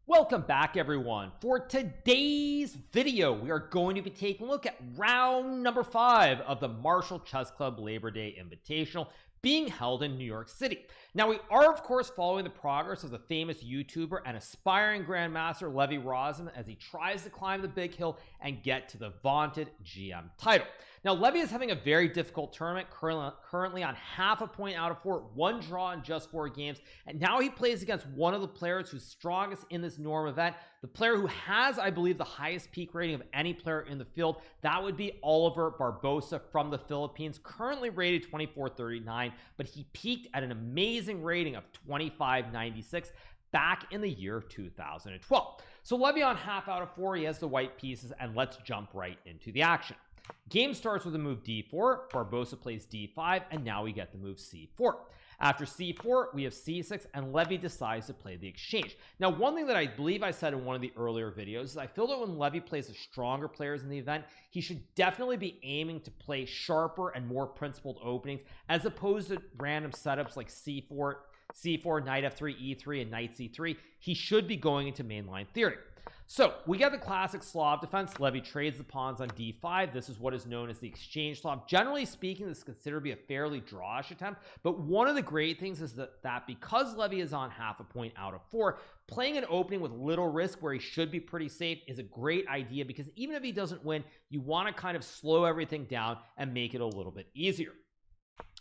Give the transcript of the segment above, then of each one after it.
Welcome back, everyone. For today's video, we are going to be taking a look at round number 5 of the Marshall Chess Club Labor Day Invitational being held in New York City. Now, we are, of course, following the progress of the famous YouTuber and aspiring Grandmaster Levy Rozman as he tries to climb the big hill and get to the vaunted GM title. Now, Levy is having a very difficult tournament, currently on half a point out of 4, one draw in just 4 games, and now he plays against one of the players who's strongest in this norm event, the player who has, I believe, the highest peak rating of any player in the field. That would be Oliver Barbosa from the Philippines, currently rated 2439, but he peaked at an amazing rating of 2596 back in the year 2012. So Levy on half out of 4, he has the white pieces, and let's jump right into the action. Game starts with a move d4, Barbosa plays d5, and now we get the move c4. After c4, we have c6, and Levy decides to play the exchange. Now, one thing that I believe I said in one of the earlier videos is I feel that when Levy plays the stronger players in the event, he should definitely be aiming to play sharper and more principled openings, as opposed to random setups like c4, knight f3, e3, and knight c3. He should be going into mainline theory. So we get the classic Slav defense. Levy trades the pawns on d5. This is what is known as the exchange Slav. Generally speaking, this is considered to be a fairly drawish attempt, but one of the great things is that because Levy is on half a point out of 4, playing an opening with little risk where he should be pretty safe is a great idea, because even if he doesn't win, you want to kind of slow everything down and make it a little bit easier.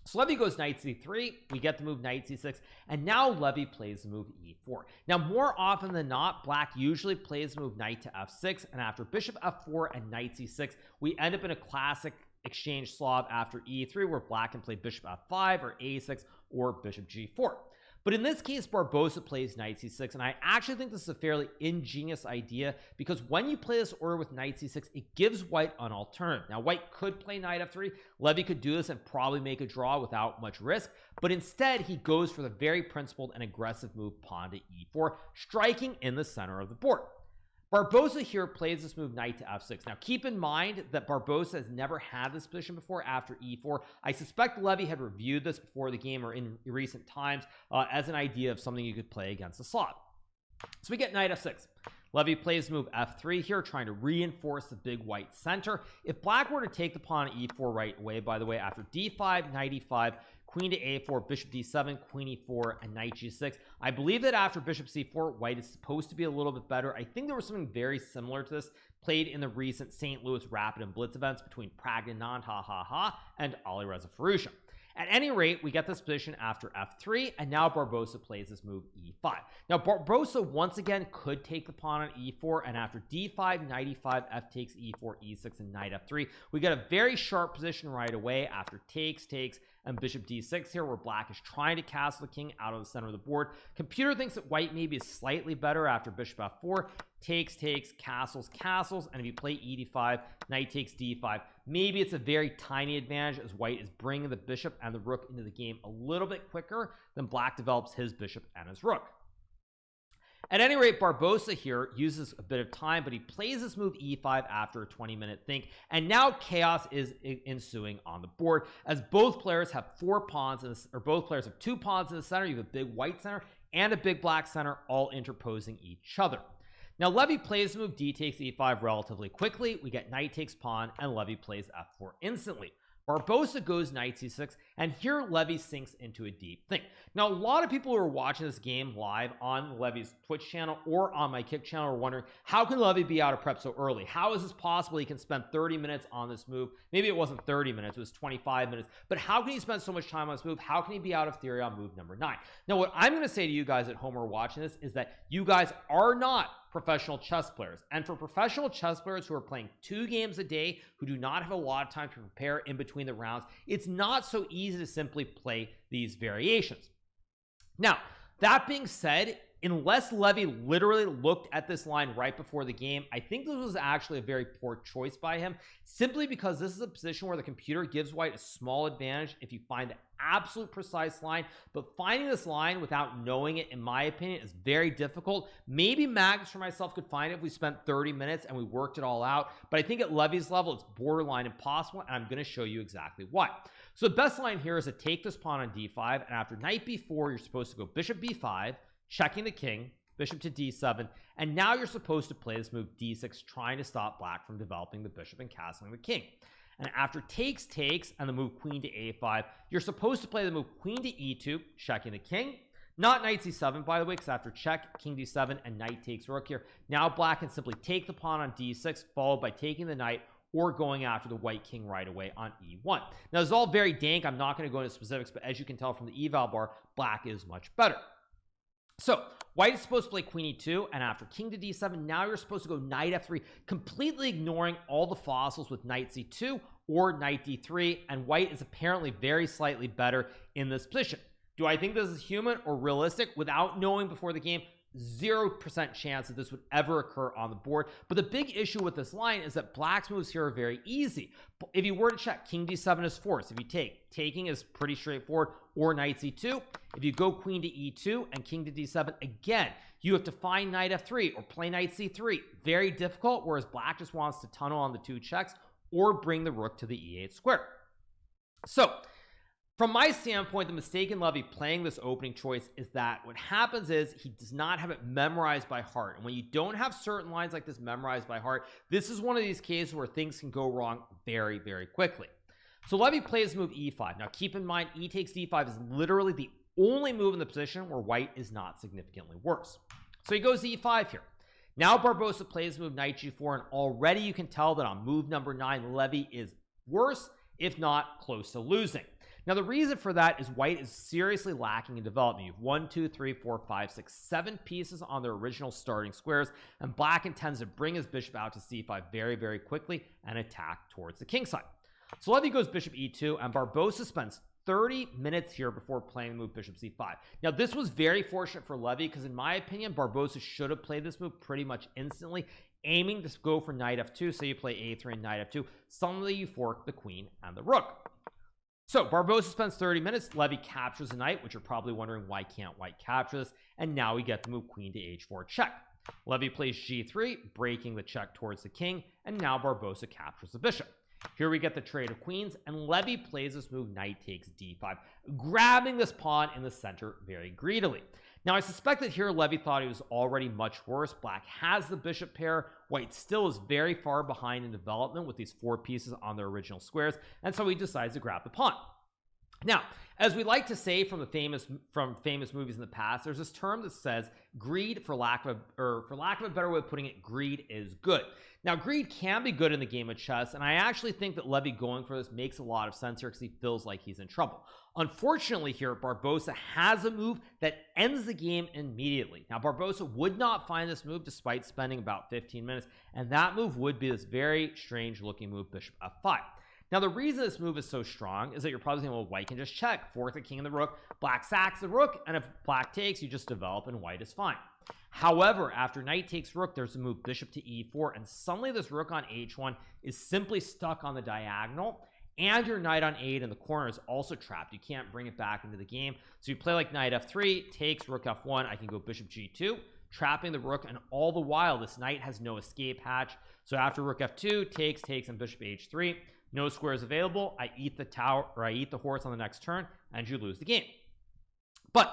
So Levy goes knight c3, we get the move knight c6, and now Levy plays the move e4. Now, more often than not, black usually plays the move knight to f6, and after bishop f4 and knight c6, we end up in a classic exchange Slav after e3, where black can play bishop f5 or a6 or bishop g4. But in this case, Barbosa plays knight c6, and I actually think this is a fairly ingenious idea, because when you play this order with knight c6, it gives white an alternative. Now, white could play knight f3. Levy could do this and probably make a draw without much risk, but instead he goes for the very principled and aggressive move pawn to e4, striking in the center of the board. Barbosa here plays this move knight to f6. Now, keep in mind that Barbosa has never had this position before after e4. I suspect Levy had reviewed this before the game or in recent times as an idea of something you could play against a Slav. So we get knight f6. Levy plays move f3 here, trying to reinforce the big white center. If black were to take the pawn e4 right away, by the way, after d5, knight e5, queen to a4, bishop d7, queen e4, and knight g6. I believe that after bishop c4, white is supposed to be a little bit better. I think there was something very similar to this played in the recent St. Louis Rapid and Blitz events between Pragnanand and Alireza Firouzja. At any rate, we get this position after f3, and now Barbosa plays this move e5. Now, Barbosa once again could take the pawn on e4, and after d5, knight e5, f takes e4, e6, and knight f3, we get a very sharp position right away after takes, and bishop d6 here, where black is trying to castle the king out of the center of the board. Computer thinks that white maybe is slightly better after bishop f4, takes, castles, and if you play e5, knight takes d5, maybe it's a very tiny advantage, as white is bringing the bishop and the rook into the game a little bit quicker than black develops his bishop and his rook. At any rate, Barbosa here uses a bit of time, but he plays this move e5 after a 20-minute think, and now chaos is ensuing on the board, as both players have 4 pawns both players have 2 pawns in the center. You have a big white center and a big black center, all interposing each other. Now, Levy plays the move d takes e5 relatively quickly. We get knight takes pawn, and Levy plays f4 instantly. Barbosa goes knight c6, and here Levy sinks into a deep think. Now, a lot of people who are watching this game live on Levy's Twitch channel or on my Kick channel are wondering, how can Levy be out of prep so early? How is this possible? He can spend 30 minutes on this move. Maybe it wasn't 30 minutes, it was 25 minutes, but how can he spend so much time on this move? How can he be out of theory on move number 9? Now, what I'm going to say to you guys at home who are watching this is that you guys are not professional chess players, and for professional chess players who are playing 2 games a day, who do not have a lot of time to prepare in between the rounds, it's not so easy to simply play these variations. Now, that being said, unless Levy literally looked at this line right before the game, I think this was actually a very poor choice by him, simply because this is a position where the computer gives white a small advantage if you find the absolute precise line, but finding this line without knowing it, in my opinion, is very difficult. Maybe Magnus or myself could find it if we spent 30 minutes and we worked it all out, but I think at Levy's level, it's borderline impossible, and I'm going to show you exactly why. So the best line here is to take this pawn on d5, and after knight b4, you're supposed to go bishop b5, checking the king, bishop to d7, and now you're supposed to play this move d6, trying to stop black from developing the bishop and castling the king. And after takes and the move queen to a5, you're supposed to play the move queen to e2, checking the king. Not knight c7, by the way, because after check, king d7 and knight takes rook here. Now black can simply take the pawn on d6, followed by taking the knight or going after the white king right away on e1. Now this is all very dank. I'm not going to go into specifics, but as you can tell from the eval bar, black is much better. So white is supposed to play queen e2, and after king to d7, now you're supposed to go knight f3, completely ignoring all the fossils with knight c2 or knight d3, and white is apparently very slightly better in this position. Do I think this is human or realistic? Without knowing before the game, 0% chance that this would ever occur on the board. But the big issue with this line is that black's moves here are very easy. If you were to check, king d7 is forced. If you taking is pretty straightforward, or knight c2. If you go queen to e2 and king to d7, again, you have to find knight f3 or play knight c3. Very difficult, whereas black just wants to tunnel on the two checks or bring the rook to the e8 square. So from my standpoint, the mistake in Levy playing this opening choice is that what happens is he does not have it memorized by heart. And when you don't have certain lines like this memorized by heart, this is one of these cases where things can go wrong very, very quickly. So Levy plays move e5. Now keep in mind, e takes d5 is literally the only move in the position where white is not significantly worse. So he goes e5 here. Now Barbosa plays move knight g4, and already you can tell that on move number 9, Levy is worse, if not close to losing. Now the reason for that is white is seriously lacking in development. You have 1, 2, 3, 4, 5, 6, 7 pieces on their original starting squares, and black intends to bring his bishop out to c5 very, very quickly and attack towards the king side. So Levy goes bishop e2, and Barbosa spends 30 minutes here before playing the move bishop c5. Now this was very fortunate for Levy, because in my opinion, Barbosa should have played this move pretty much instantly, aiming to go for knight f2. So you play a3 and knight f2. Suddenly you fork the queen and the rook. So Barbosa spends 30 minutes. Levy captures the knight, which you're probably wondering, why can't white capture this? And now we get to move queen to h4 check. Levy plays g3, breaking the check towards the king, and now Barbosa captures the bishop. Here we get the trade of queens, and Levy plays this move knight takes d5, grabbing this pawn in the center very greedily. Now I suspect that here Levy thought he was already much worse. Black has the bishop pair. White still is very far behind in development with these 4 pieces on their original squares, and so he decides to grab the pawn. Now, as we like to say from famous movies in the past, there's this term that says greed, for lack of a better way of putting it, greed is good. Now greed can be good in the game of chess, and I actually think that Levy going for this makes a lot of sense here because he feels like he's in trouble. Unfortunately here, Barbosa has a move that ends the game immediately. Now Barbosa would not find this move despite spending about 15 minutes, and that move would be this very strange looking move, bishop f5. Now the reason this move is so strong is that you're probably saying, well, white can just check, fork the king and the rook, black sacks the rook, and if black takes, you just develop and white is fine. However, after knight takes rook, there's a move bishop to e4, and suddenly this rook on h1 is simply stuck on the diagonal, and your knight on 8 in the corner is also trapped. You can't bring it back into the game. So you play like knight f3, takes rook f1, I can go bishop g2, trapping the rook, and all the while this knight has no escape hatch. So after rook f2, takes, and bishop h3, no squares available, I eat the tower, or I eat the horse on the next turn, and you lose the game. But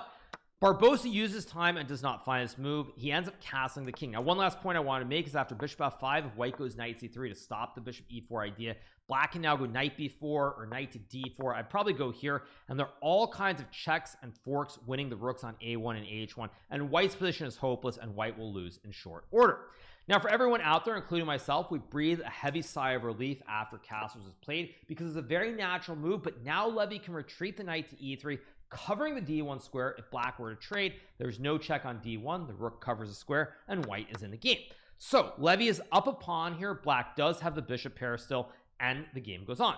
Barbosa uses time and does not find this move. He ends up castling the king. Now one last point I want to make is after bishop f5, if white goes knight c3 to stop the bishop e4 idea, black can now go knight b4 or knight to d4. I'd probably go here, and there are all kinds of checks and forks winning the rooks on a1 and h1, and white's position is hopeless, and white will lose in short order. Now for everyone out there, including myself, we breathe a heavy sigh of relief after castles is played, because it's a very natural move. But now Levy can retreat the knight to e3, covering the d1 square. If black were to trade, there's no check on d1, the rook covers the square, and white is in the game. So Levy is up a pawn here. Black does have the bishop pair still, and the game goes on.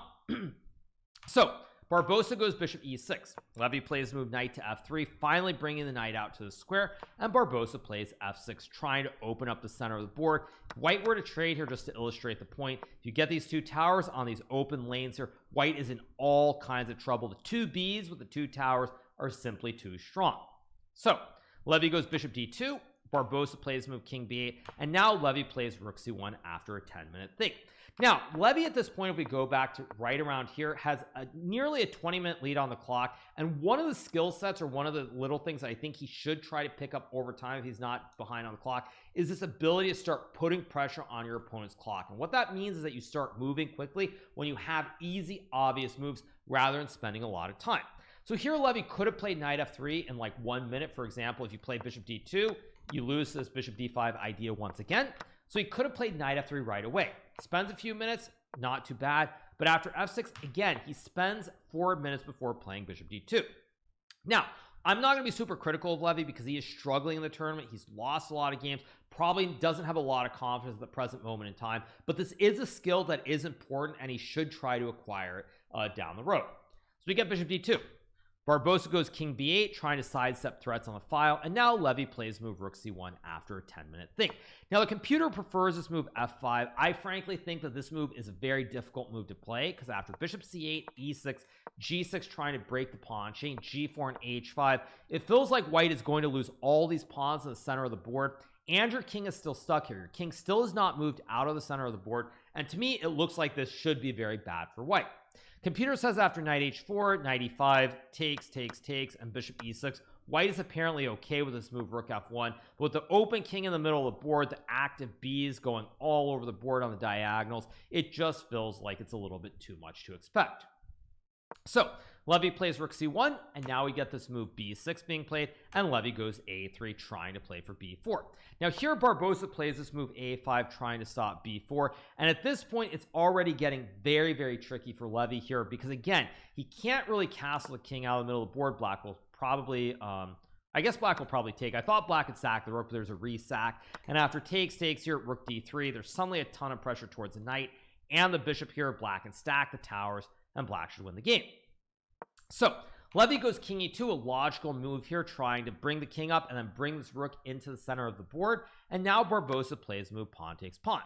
So Barbosa goes bishop e6. Levy plays move knight to f3, finally bringing the knight out to the square, and Barbosa plays f6, trying to open up the center of the board. If white were to trade here, just to illustrate the point, if you get these 2 towers on these open lanes here, white is in all kinds of trouble. The 2 Bs with the 2 towers are simply too strong. So Levy goes bishop d2, Barbosa plays move king b8, and now Levy plays rook c1 after a 10-minute think. Now Levy at this point, if we go back to right around here, has nearly a 20-minute lead on the clock, and one of the skill sets, or one of the little things I think he should try to pick up over time if he's not behind on the clock, is this ability to start putting pressure on your opponent's clock. And what that means is that you start moving quickly when you have easy, obvious moves rather than spending a lot of time. So here Levy could have played knight f3 in like 1 minute. For example, if you play bishop d2, you lose this bishop d5 idea once again. So he could have played knight f3 right away. Spends a few minutes, not too bad, but after f6, again, he spends 4 minutes before playing bishop d2. Now I'm not going to be super critical of Levy because he is struggling in the tournament. He's lost a lot of games, probably doesn't have a lot of confidence at the present moment in time, but this is a skill that is important and he should try to acquire it down the road. So we get bishop d2. Barbosa goes king b8, trying to sidestep threats on the file, and now Levy plays move rook c1 after a 10-minute think. Now the computer prefers this move f5. I frankly think that this move is a very difficult move to play because after bishop c8, e6, g6 trying to break the pawn chain, g4 and h5, it feels like white is going to lose all these pawns in the center of the board, and your king is still stuck here. Your king still is not moved out of the center of the board, and to me it looks like this should be very bad for white. Computer says after knight h4, knight e5, takes, and bishop e6, white is apparently okay with this move rook f1, but with the open king in the middle of the board, the active b's going all over the board on the diagonals, it just feels like it's a little bit too much to expect. So Levy plays rook c1, and now we get this move b6 being played, and Levy goes a3 trying to play for b4. Now here Barbosa plays this move a5 trying to stop b4, and at this point it's already getting very, very tricky for Levy here because again, he can't really castle the king out of the middle of the board. Black will probably I guess black will probably take. I thought black could sack the rook, but there's a re-sack, and after takes here at rook d3, there's suddenly a ton of pressure towards the knight and the bishop here. Black can stack the towers, and black should win the game. So Levy goes king e2, a logical move here, trying to bring the king up and then bring this rook into the center of the board. And now Barbosa plays move pawn takes pawn.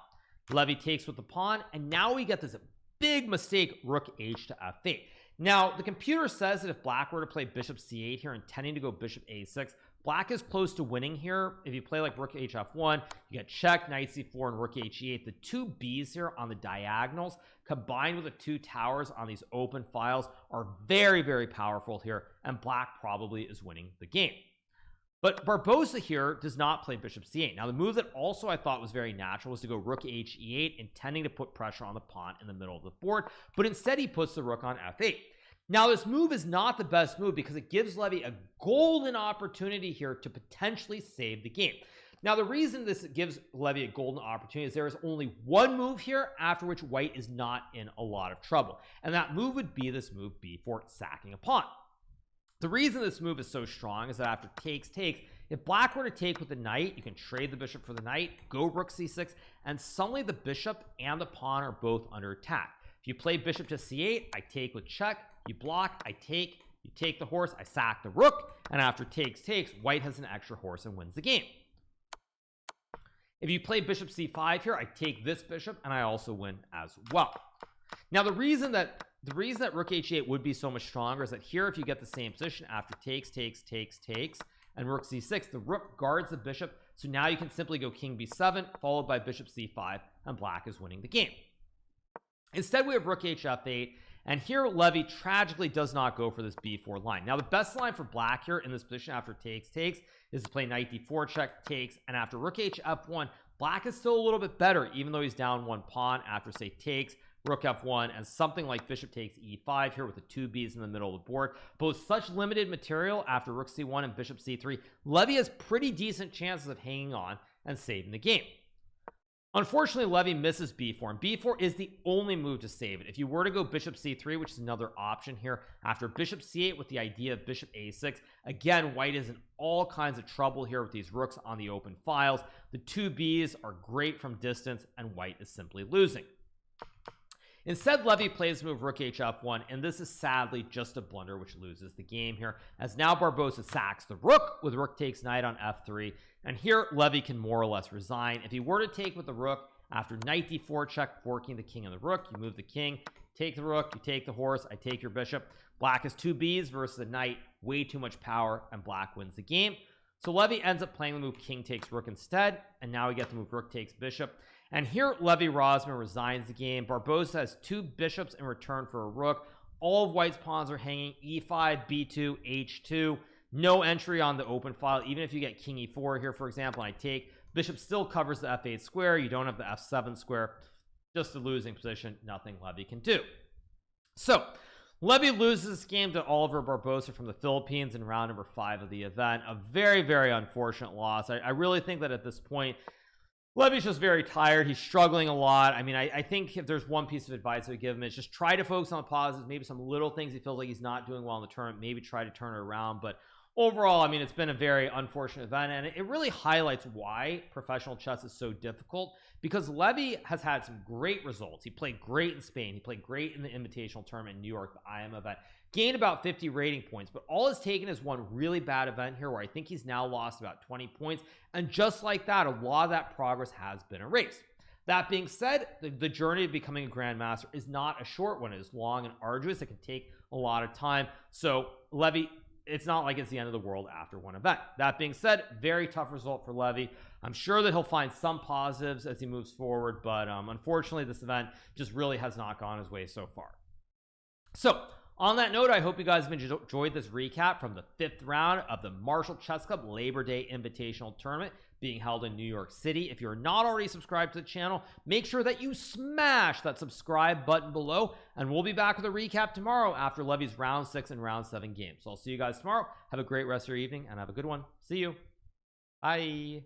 Levy takes with the pawn, and now we get this big mistake, rook h to f8. Now the computer says that if black were to play bishop c8 here, intending to go bishop a6, black is close to winning here. If you play like rook h f1, you get check, knight c4, and rook h e8. The two b's here on the diagonals combined with the two towers on these open files are very, very powerful here, and black probably is winning the game. But Barbosa here does not play bishop c8. Now the move that also I thought was very natural was to go rook h e8, intending to put pressure on the pawn in the middle of the board, but instead he puts the rook on f8. Now this move is not the best move because it gives Levy a golden opportunity here to potentially save the game. Now the reason this gives Levy a golden opportunity is there is only one move here after which white is not in a lot of trouble, and that move would be this move b4, sacking a pawn. The reason this move is so strong is that after takes, if black were to take with the knight, you can trade the bishop for the knight, go rook c6, and suddenly the bishop and the pawn are both under attack. If you play bishop to c8, I take with check, you block, I take, you take the horse, I sack the rook, and after takes, white has an extra horse and wins the game. If you play bishop c5 here, I take this bishop and I also win as well. Now the reason that rook h8 would be so much stronger is that here if you get the same position after takes and rook c6, the rook guards the bishop, so now you can simply go king b7 followed by bishop c5, and black is winning the game. Instead we have rook h f8, and here Levy tragically does not go for this b4 line. Now the best line for black here in this position after takes is to play knight d4 check, takes, and after rook h f1, black is still a little bit better even though he's down one pawn after say takes, rook f1, and something like bishop takes e5 here with the two b's in the middle of the board. But with such limited material after rook c1 and bishop c3, Levy has pretty decent chances of hanging on and saving the game. Unfortunately, Levy misses b4, and b4 is the only move to save it. If you were to go bishop c3, which is another option here, after bishop c8 with the idea of bishop a6, again, white is in all kinds of trouble here with these rooks on the open files. The two b's are great from distance, and white is simply losing. Instead, Levy plays the move rook h f1, and this is sadly just a blunder which loses the game here, as now Barbosa sacks the rook with rook takes knight on f3, and here Levy can more or less resign. If he were to take with the rook after knight d4 check, forking the king and the rook, you move the king, take the rook, you take the horse, I take your bishop. Black has two b's versus the knight, way too much power, and black wins the game. So Levy ends up playing the move king takes rook instead, and now we get the move rook takes bishop. And here Levy Rozman resigns the game. Barbosa has 2 bishops in return for a rook. All of white's pawns are hanging: e5, b2, h2. No entry on the open file. Even if you get king e4 here, for example, and I take, bishop still covers the f8 square. You don't have the f7 square. Just a losing position. Nothing Levy can do. So Levy loses this game to Oliver Barbosa from the Philippines in round number 5 of the event. A very, very unfortunate loss. I really think that at this point, Levy's just very tired. He's struggling a lot. I mean, I think if there's one piece of advice I would give him, is just try to focus on the positives. Maybe some little things he feels like he's not doing well in the tournament, maybe try to turn it around. But overall, I mean, it's been a very unfortunate event, and it really highlights why professional chess is so difficult, because Levy has had some great results. He played great in Spain. He played great in the Invitational Tournament in New York, the IM event, gained about 50 rating points, but all it's taken is one really bad event here where I think he's now lost about 20 points, and just like that, a lot of that progress has been erased. That being said, the journey of becoming a grandmaster is not a short one. It is long and arduous. It can take a lot of time. So Levy, it's not like it's the end of the world after one event. That being said, very tough result for Levy. I'm sure that he'll find some positives as he moves forward, but unfortunately this event just really has not gone his way so far. So on that note, I hope you guys have enjoyed this recap from the 5th round of the Marshall Chess Club Labor Day Invitational Tournament being held in New York City. If you're not already subscribed to the channel, make sure that you smash that subscribe button below, and we'll be back with a recap tomorrow after Levy's round 6 and round 7 games. So I'll see you guys tomorrow. Have a great rest of your evening and have a good one. See you. Bye.